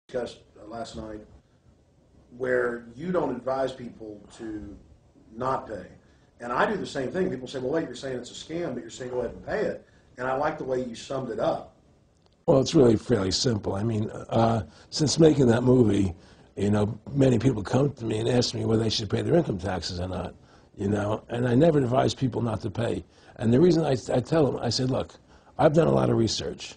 discussed last night, where you don't advise people to not pay. And I do the same thing. People say, well, wait, you're saying it's a scam, but you're saying go ahead and pay it. And I like the way you summed it up. Well, it's really fairly simple. I mean, since making that movie, many people come to me and ask me whether they should pay their income taxes or not, and I never advise people not to pay. And the reason I tell them, I say, look, I've done a lot of research.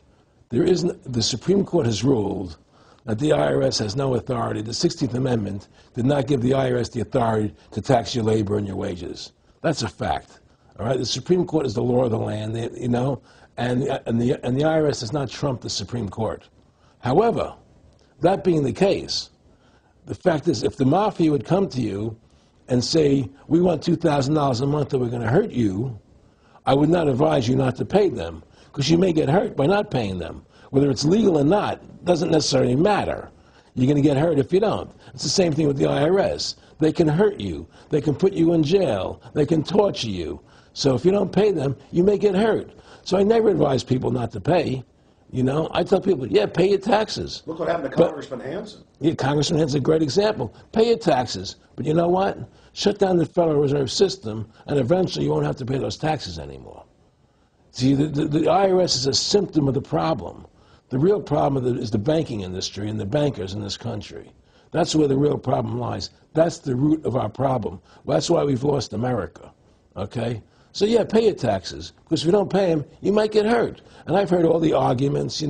The Supreme Court has ruled that the IRS has no authority. The 16th Amendment did not give the IRS the authority to tax your labor and your wages. That's a fact. All right, the Supreme Court is the law of the land, and the IRS does not trump the Supreme Court. However, that being the case, the fact is, if the mafia would come to you and say, we want $2,000 a month or we're going to hurt you, I would not advise you not to pay them, because you may get hurt by not paying them. Whether it's legal or not doesn't necessarily matter. You're going to get hurt if you don't. It's the same thing with the IRS. They can hurt you. They can put you in jail. They can torture you. So if you don't pay them, you may get hurt. So I never advise people not to pay. I tell people, yeah, pay your taxes. Look what happened to Congressman Hansen. Yeah, Congressman Hansen's a great example. Pay your taxes. But you know what? Shut down the Federal Reserve System, and eventually you won't have to pay those taxes anymore. See, the IRS is a symptom of the problem. The real problem is the banking industry and the bankers in this country. That's where the real problem lies. That's the root of our problem. Well, that's why we've lost America, okay? So, yeah, pay your taxes, because if you don't pay them, you might get hurt. And I've heard all the arguments,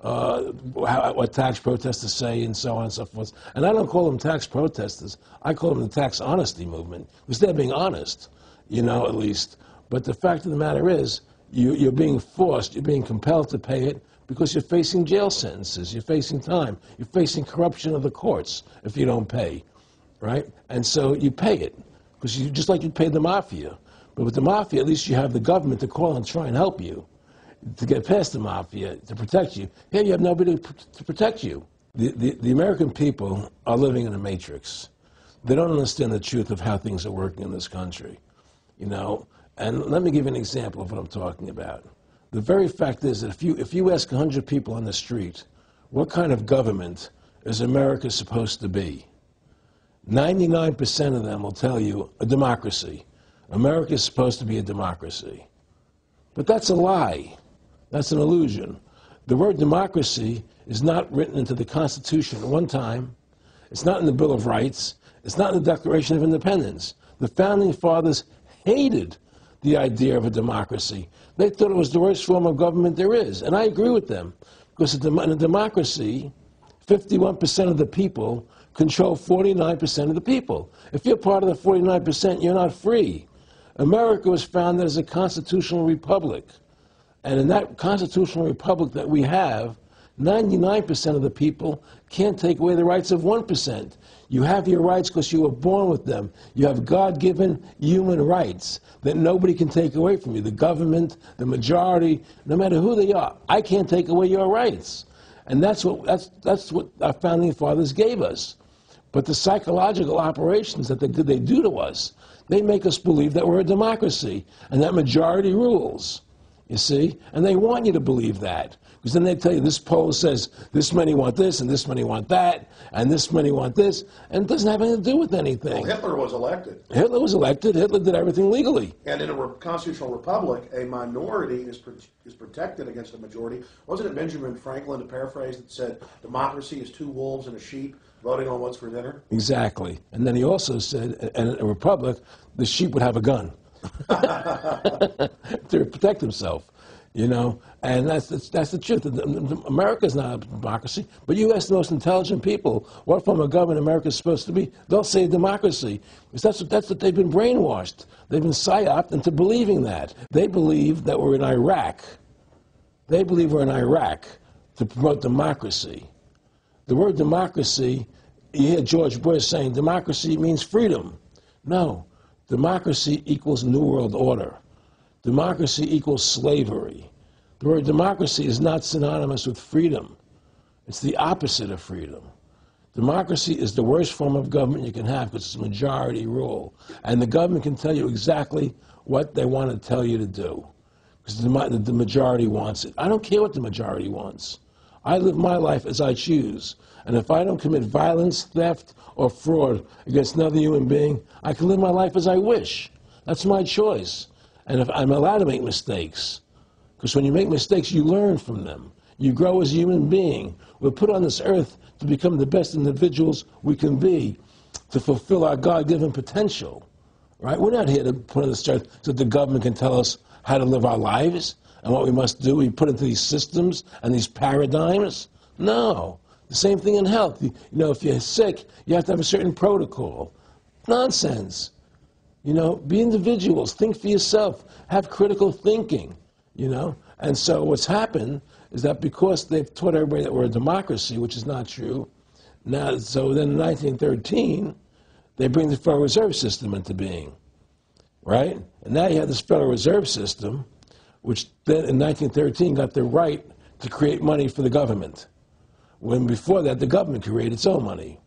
what tax protesters say and so on and so forth. And I don't call them tax protesters. I call them the tax honesty movement, because they're being honest, at least. But the fact of the matter is, you're being forced, you're being compelled to pay it, because you're facing jail sentences, you're facing time, you're facing corruption of the courts if you don't pay, right? And so you pay it, because just like you pay the mafia. But with the mafia, at least you have the government to call and try and help you to get past the mafia, to protect you. Here you have nobody to protect you. The American people are living in a matrix. They don't understand the truth of how things are working in this country, And let me give you an example of what I'm talking about. The very fact is that if you ask 100 people on the street, what kind of government is America supposed to be? 99% of them will tell you a democracy. America is supposed to be a democracy. But that's a lie. That's an illusion. The word democracy is not written into the Constitution at one time. It's not in the Bill of Rights. It's not in the Declaration of Independence. The Founding Fathers hated the idea of a democracy. They thought it was the worst form of government there is. And I agree with them, because in a democracy, 51% of the people control 49% of the people. If you're part of the 49%, you're not free. America was founded as a constitutional republic. And in that constitutional republic that we have, 99% of the people can't take away the rights of 1%. You have your rights because you were born with them. You have God-given human rights that nobody can take away from you. The government, the majority, no matter who they are, I can't take away your rights. And that's what our founding fathers gave us. But the psychological operations that they do to us, they make us believe that we're a democracy and that majority rules. You see? And they want you to believe that. Because then they tell you, this poll says this many want this, and this many want that, and this many want this, and it doesn't have anything to do with anything. Well, Hitler was elected. Hitler was elected. Hitler did everything legally. And in a constitutional republic, a minority is protected against a majority. Wasn't it Benjamin Franklin, to paraphrase, that said, democracy is two wolves and a sheep voting on what's for dinner? Exactly. And then he also said, in a republic, the sheep would have a gun to protect himself. And that's the truth. America's not a democracy, but you ask the most intelligent people what form of government America is supposed to be, they'll say democracy. Because that's what they've been brainwashed. They've been psyoped into believing that. They believe that we're in Iraq. They believe we're in Iraq to promote democracy. The word democracy, you hear George Bush saying democracy means freedom. No, democracy equals New World Order. Democracy equals slavery. The word democracy is not synonymous with freedom. It's the opposite of freedom. Democracy is the worst form of government you can have, because it's majority rule. And the government can tell you exactly what they want to tell you to do, because the majority wants it. I don't care what the majority wants. I live my life as I choose. And if I don't commit violence, theft, or fraud against another human being, I can live my life as I wish. That's my choice. And if I'm allowed to make mistakes, because when you make mistakes, you learn from them. You grow as a human being. We're put on this earth to become the best individuals we can be, to fulfill our God-given potential. Right? We're not here to put on this earth so that the government can tell us how to live our lives and what we must do. We put into these systems and these paradigms. No. The same thing in health. You know, if you're sick, you have to have a certain protocol. Nonsense. You know, be individuals. Think for yourself. Have critical thinking. You know? And so what's happened is that because they've taught everybody that we're a democracy, which is not true, now, so then in 1913, they bring the Federal Reserve System into being, right? And now you have this Federal Reserve System, which then in 1913 got the right to create money for the government, when before that the government created its own money.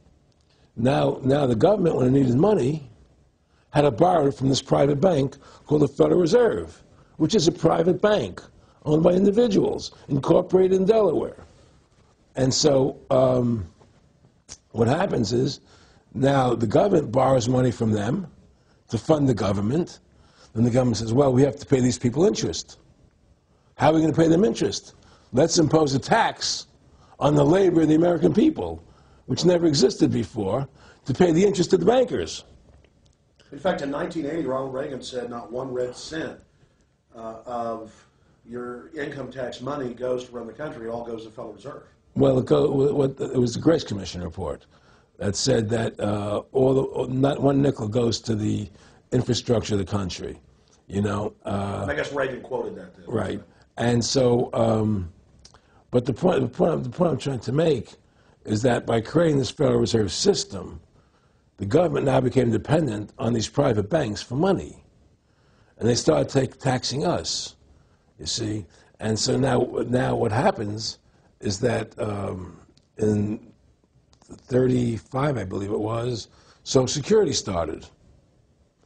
Now the government, when it needed money, had to borrow it from this private bank called the Federal Reserve, which is a private bank owned by individuals, incorporated in Delaware. And so what happens is, now the government borrows money from them to fund the government. Then the government says, well, we have to pay these people interest. How are we going to pay them interest? Let's impose a tax on the labor of the American people, which never existed before, to pay the interest to the bankers. In fact, in 1980, Ronald Reagan said not one red cent of your income tax money goes to run the country. It all goes to the Federal Reserve. Well, it was the Grace Commission report that said that not one nickel goes to the infrastructure of the country. You know. I guess Reagan quoted that. Then. Right. And so, but the point I'm trying to make is that by creating this Federal Reserve System, the government now became dependent on these private banks for money. And they started taxing us, you see. And so now what happens is that in 35, I believe it was, Social Security started.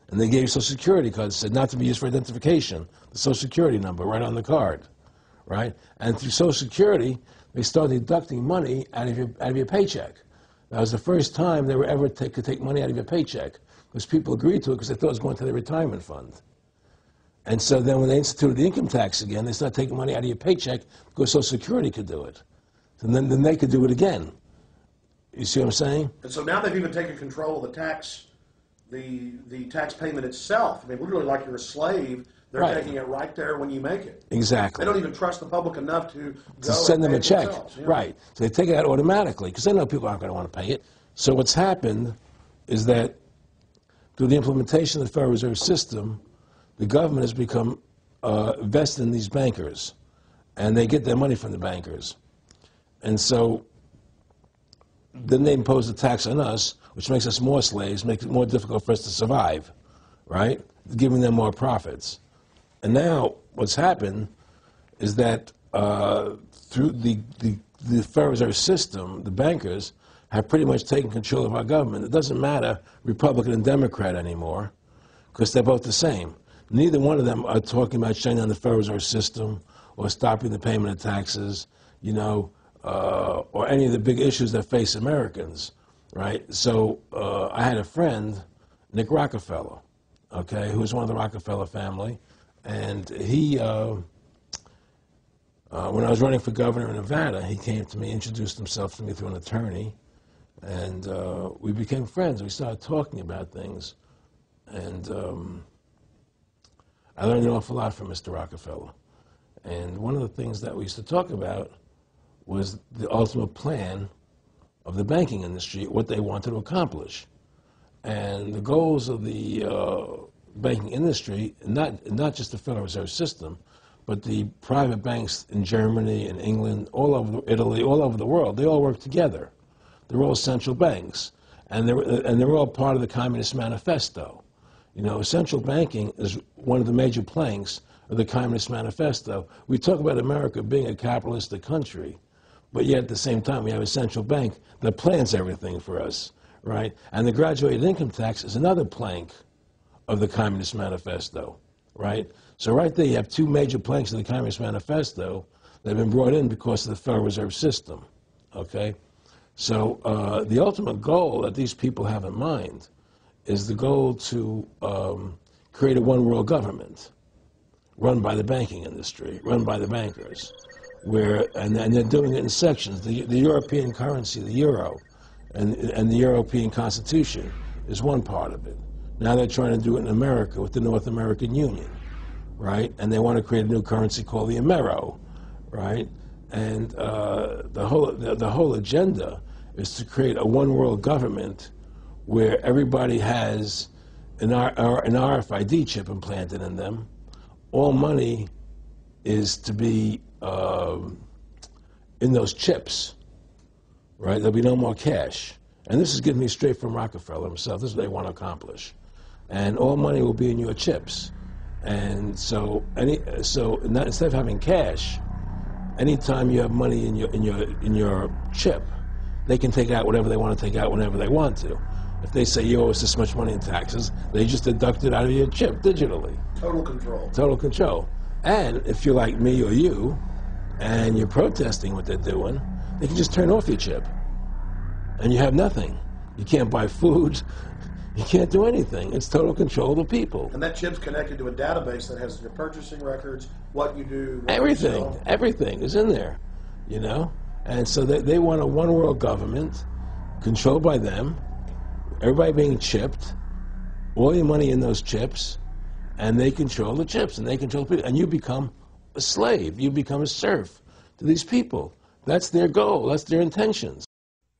And they gave Social Security cards, said not to be used for identification, the Social Security number right on the card, right? And through Social Security, they started deducting money out of your paycheck. That was the first time they were ever could take money out of your paycheck, because people agreed to it because they thought it was going to their retirement fund. And so then when they instituted the income tax again, they started taking money out of your paycheck because Social Security could do it. And then they could do it again. You see what I'm saying? And so now they've even taken control of the tax payment itself. I mean, literally like you're a slave. They're Right. taking it right there when you make it. Exactly. They don't even trust the public enough to go Send and them pay a it check. themselves, yeah. Right. So they take it out automatically because they know people aren't going to want to pay it. So what's happened is that through the implementation of the Federal Reserve System, the government has become vested in these bankers, and they get their money from the bankers. And so then they impose a tax on us, which makes us more slaves, makes it more difficult for us to survive, right? Giving them more profits. And now what's happened is that through the Federal Reserve System, the bankers have pretty much taken control of our government. It doesn't matter Republican and Democrat anymore, because they're both the same. Neither one of them are talking about shutting down the Federal Reserve System or stopping the payment of taxes, you know, or any of the big issues that face Americans, right? So I had a friend, Nick Rockefeller, okay, who was one of the Rockefeller family, and he, when I was running for governor in Nevada, he came to me, introduced himself to me through an attorney, and we became friends. We started talking about things, and I learned an awful lot from Mr. Rockefeller. And one of the things that we used to talk about was the ultimate plan of the banking industry, what they wanted to accomplish. And the goals of the banking industry, not just the Federal Reserve System, but the private banks in Germany and England, all over Italy, all over the world, they all work together. They're all central banks, and they're all part of the Communist Manifesto. You know, central banking is one of the major planks of the Communist Manifesto. We talk about America being a capitalistic country, but yet at the same time we have a central bank that plans everything for us, right? And the graduated income tax is another plank of the Communist Manifesto, right? So right there you have two major planks of the Communist Manifesto They've been brought in because of the Federal Reserve System, okay? So the ultimate goal that these people have in mind is the goal to create a one-world government run by the banking industry, run by the bankers, and they're doing it in sections. The European currency, the euro, and the European Constitution is one part of it. Now they're trying to do it in America with the North American Union, right? And they want to create a new currency called the Amero, right? And the whole agenda is to create a one-world government where everybody has an RFID chip implanted in them. All money is to be in those chips, right? There'll be no more cash. And this is getting me straight from Rockefeller himself. This is what they want to accomplish. And all money will be in your chips. And so instead of having cash, anytime you have money in your chip, they can take out whatever they want to take out whenever they want to. If they say you owe us this much money in taxes, they just deduct it out of your chip digitally. Total control. Total control. And if you're like me or you, and you're protesting what they're doing, they can just turn off your chip. And you have nothing. You can't buy food. You can't do anything. It's total control of the people. And that chip's connected to a database that has your purchasing records, what you do, what everything. you sell. Everything is in there, you know? And so they want a one-world government controlled by them, everybody being chipped, all your money in those chips, and they control the chips, and they control people. And you become a slave. You become a serf to these people. That's their goal. That's their intentions.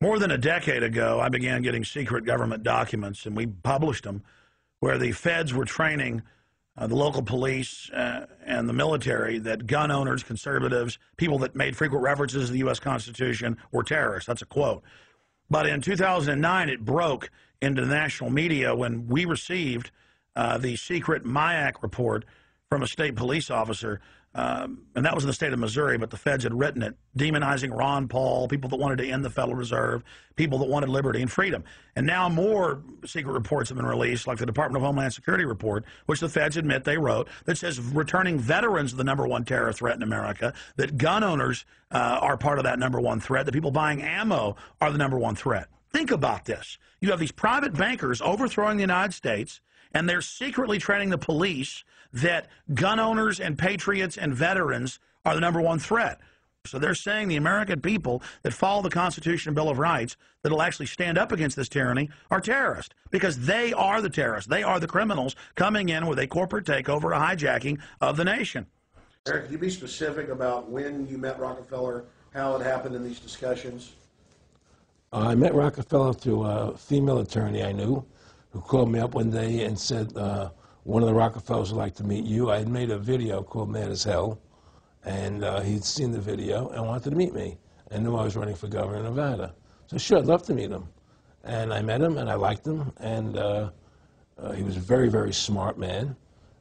More than a decade ago, I began getting secret government documents, and we published them, where the feds were training the local police and the military that gun owners, conservatives, people that made frequent references to the U.S. Constitution were terrorists. That's a quote. But in 2009, it broke into the national media when we received the secret MIAC report from a state police officer, and that was in the state of Missouri, but the feds had written it, demonizing Ron Paul, people that wanted to end the Federal Reserve, people that wanted liberty and freedom. And now more secret reports have been released, like the Department of Homeland Security report, which the feds admit they wrote, that says returning veterans are the #1 terror threat in America, that gun owners are part of that #1 threat, that people buying ammo are the #1 threat. Think about this. You have these private bankers overthrowing the United States, and they're secretly training the police that gun owners and patriots and veterans are the #1 threat. So they're saying the American people that follow the Constitution and Bill of Rights that will actually stand up against this tyranny are terrorists, because they are the terrorists. They are the criminals coming in with a corporate takeover, a hijacking of the nation. Eric, can you be specific about when you met Rockefeller, how it happened in these discussions? I met Rockefeller through a female attorney I knew who called me up one day and said, one of the Rockefellers would like to meet you. I had made a video called Mad as Hell, and he'd seen the video and wanted to meet me and knew I was running for governor of Nevada. So sure, I'd love to meet him. And I met him, and I liked him, and he was a very, very smart man.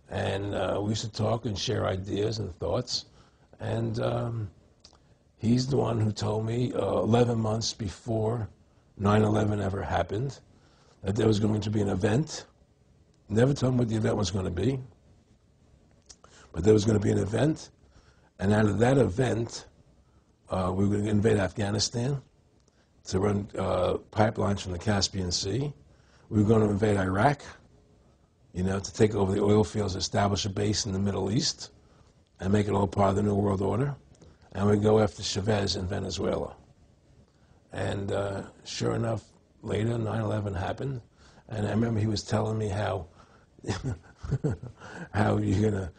And we used to talk and share ideas and thoughts. And he's the one who told me 11 months before 9/11 ever happened that there was going to be an event. Never told me what the event was going to be, but there was going to be an event, and out of that event, we were going to invade Afghanistan to run pipelines from the Caspian Sea. We were going to invade Iraq, you know, to take over the oil fields, establish a base in the Middle East, and make it all part of the New World Order. And we'd go after Chavez in Venezuela. And sure enough, later, 9/11 happened, and I remember he was telling me how you're going to